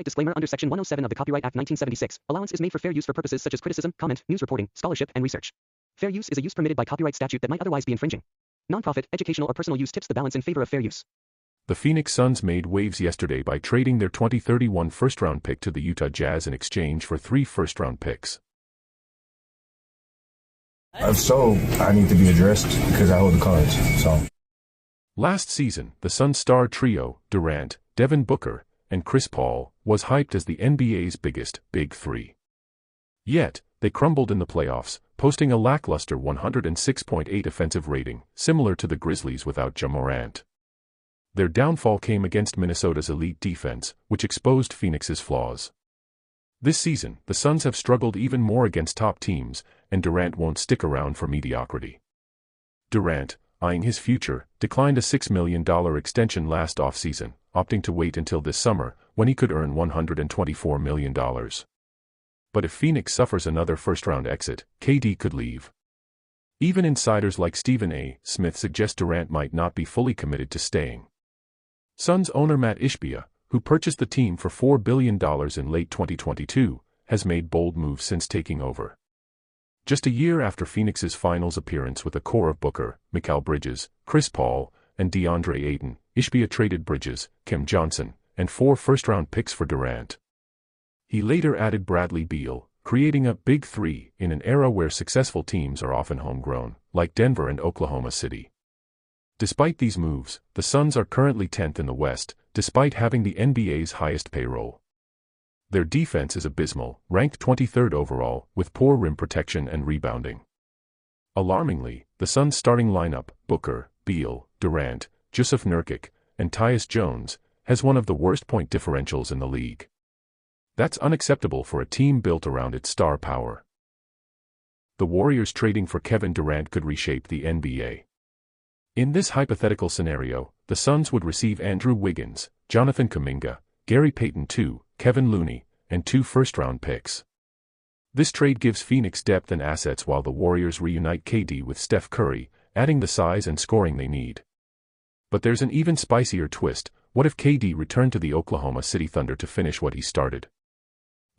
Disclaimer under Section 107 of the Copyright Act 1976, allowance is made for fair use for purposes such as criticism, comment, news reporting, scholarship, and research. Fair use is a use permitted by copyright statute that might otherwise be infringing. Nonprofit, educational, or personal use tips the balance in favor of fair use. The Phoenix Suns made waves yesterday by trading their 2031 first-round pick to the Utah Jazz in exchange for 3 first-round picks. If so, I need to be addressed because I hold the cards. Last season, the Suns star trio, Durant, Devin Booker, and Chris Paul, was hyped as the NBA's biggest Big Three. Yet, they crumbled in the playoffs, posting a lackluster 106.8 offensive rating, similar to the Grizzlies without Ja Morant. Their downfall came against Minnesota's elite defense, which exposed Phoenix's flaws. This season, the Suns have struggled even more against top teams, and Durant won't stick around for mediocrity. Durant, eyeing his future, declined a $6 million extension last offseason, opting to wait until this summer, when he could earn $124 million. But if Phoenix suffers another first-round exit, KD could leave. Even insiders like Stephen A. Smith suggest Durant might not be fully committed to staying. Suns owner Matt Ishbia, who purchased the team for $4 billion in late 2022, has made bold moves since taking over. Just a year after Phoenix's finals appearance with a core of Booker, Mikal Bridges, Chris Paul, and DeAndre Ayton, Ishbia traded Bridges, Kem Johnson, and 4 first-round picks for Durant. He later added Bradley Beal, creating a Big Three in an era where successful teams are often homegrown, like Denver and Oklahoma City. Despite these moves, the Suns are currently 10th in the West, despite having the NBA's highest payroll. Their defense is abysmal, ranked 23rd overall, with poor rim protection and rebounding. Alarmingly, the Suns' starting lineup, Booker, Beal, Durant, Jusuf Nurkic, and Tyus Jones, has one of the worst point differentials in the league. That's unacceptable for a team built around its star power. The Warriors trading for Kevin Durant could reshape the NBA. In this hypothetical scenario, the Suns would receive Andrew Wiggins, Jonathan Kuminga, Gary Payton II, Kevin Looney, and 2 first-round picks. This trade gives Phoenix depth and assets while the Warriors reunite KD with Steph Curry, adding the size and scoring they need. But there's an even spicier twist. What if KD returned to the Oklahoma City Thunder to finish what he started?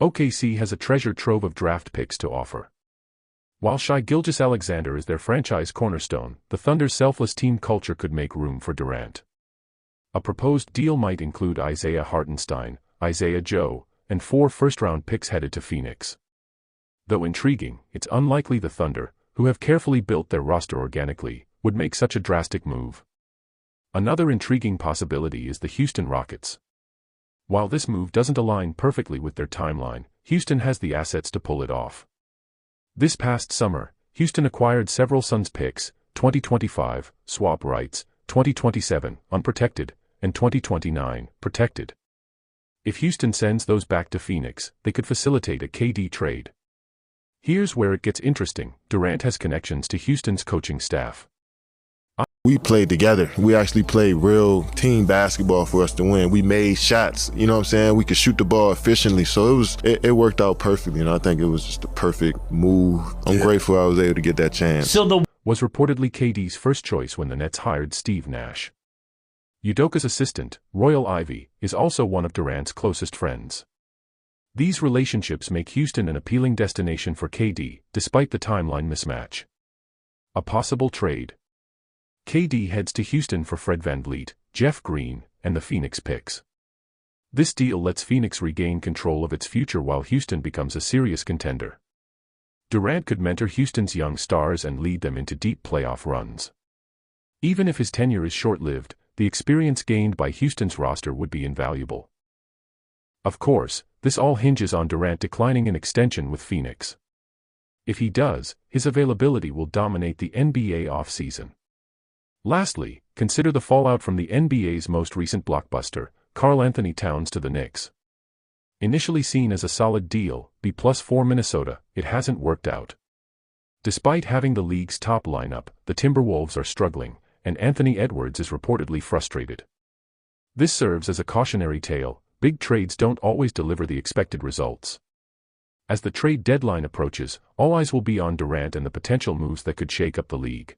OKC has a treasure trove of draft picks to offer. While Shai Gilgeous-Alexander is their franchise cornerstone, the Thunder's selfless team culture could make room for Durant. A proposed deal might include Isaiah Hartenstein, Isaiah Joe, and 4 first-round picks headed to Phoenix. Though intriguing, it's unlikely the Thunder, who have carefully built their roster organically, would make such a drastic move. Another intriguing possibility is the Houston Rockets. While this move doesn't align perfectly with their timeline, Houston has the assets to pull it off. This past summer, Houston acquired several Suns picks, 2025, swap rights, 2027, unprotected, and 2029, protected. If Houston sends those back to Phoenix, they could facilitate a KD trade. Here's where it gets interesting. Durant has connections to Houston's coaching staff. We played together. We actually played real team basketball for us to win. We made shots, you know what I'm saying? We could shoot the ball efficiently. So it worked out perfectly. I think it was just a perfect move. I'm grateful I was able to get that chance. Was reportedly KD's first choice when the Nets hired Steve Nash. Udoka's assistant, Royal Ivy, is also one of Durant's closest friends. These relationships make Houston an appealing destination for KD, despite the timeline mismatch. A possible trade. KD heads to Houston for Fred VanVleet, Jeff Green, and the Phoenix picks. This deal lets Phoenix regain control of its future while Houston becomes a serious contender. Durant could mentor Houston's young stars and lead them into deep playoff runs. Even if his tenure is short-lived, the experience gained by Houston's roster would be invaluable. Of course, this all hinges on Durant declining an extension with Phoenix. If he does, his availability will dominate the NBA offseason. Lastly, consider the fallout from the NBA's most recent blockbuster, Karl-Anthony Towns to the Knicks. Initially seen as a solid deal, B+ for Minnesota, it hasn't worked out. Despite having the league's top lineup, the Timberwolves are struggling, and Anthony Edwards is reportedly frustrated. This serves as a cautionary tale. Big trades don't always deliver the expected results. As the trade deadline approaches, all eyes will be on Durant and the potential moves that could shake up the league.